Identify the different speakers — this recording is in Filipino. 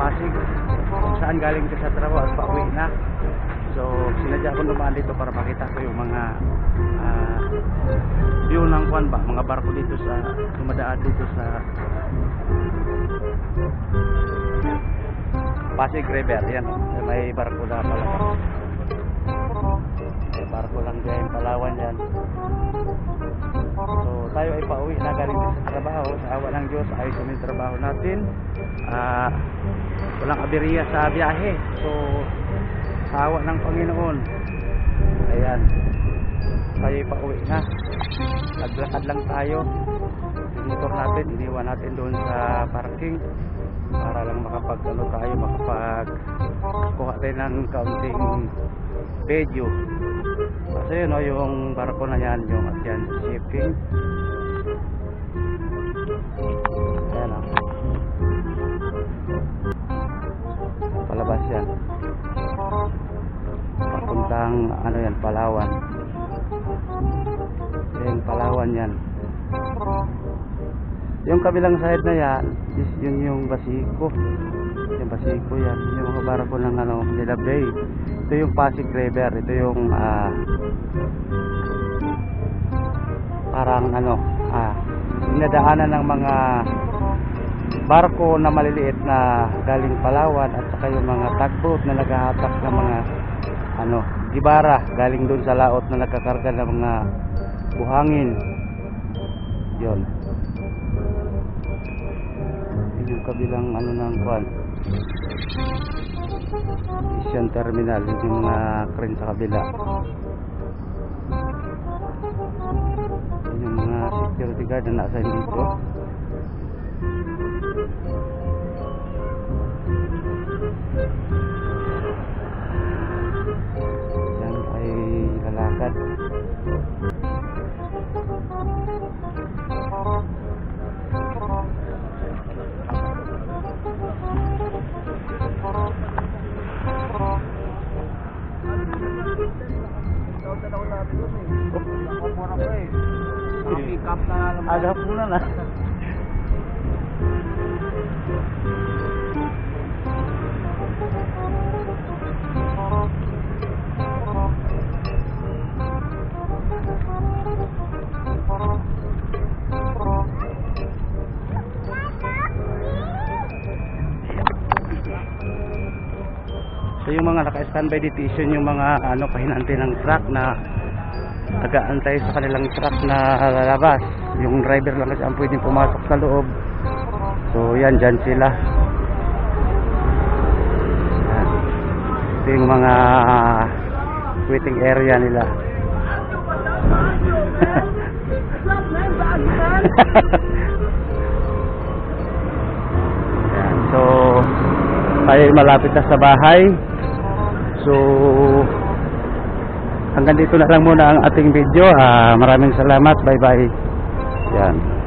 Speaker 1: Pasig kung saan galing ka sa trabaho at pauwi na. So sinadya ko naman dito para makita ko yung mga view ng kwan ba, mga barko dito sa dumadaan dito sa Pasig River. Yan, may barko na palabas. May barko lang dyan, Palawan yan. So tayo ay pauwi na galing sa trabaho. Sa awa ng Diyos, ayos yung trabaho natin. Walang aberiya sa biyahe. So sa awa ng Panginoon, ayan, tayo ay pauwi na. Naglakad lang tayo. Yung motor natin, iniwan natin doon sa parking para lang makapagkuha tayo ng kaunting video. Kasi yun, yung barko na yan, yung Asian Shipping. Ayan o, palabas yan, papuntang ano yan, Palawan. Yung Palawan yan. Yung kabilang side na yan, yun yung Basico. Yung Basico yan, yung mga barko ng ano, Manila Bay. Ito yung Pasig River. Ito yung parang ano, dinadaanan ng mga barko na maliliit na galing Palawan, at saka yung mga tugboat na naghahatak ng mga ano, gibara galing doon sa laot na nagkakarga ng mga buhangin. Yun yung kabilang ano ng kwan, Asian Terminal. Yung mga crane sa kabila, yung mga security guard na nasa dito. Yan ay lalakad. Agak muna na. So yung mga naka-standby detention, yung mga ano, pahinante ng truck na nag-aantay sa kanilang truck na lalabas. Yung driver lang kasi ang pwedeng pumasok sa loob. So yan, dyan sila. Yan. Ito yung mga waiting area nila. Yan. So tayo malapit na sa bahay. So hanggang dito na lang muna ang ating video. Maraming salamat. Bye bye. Yan.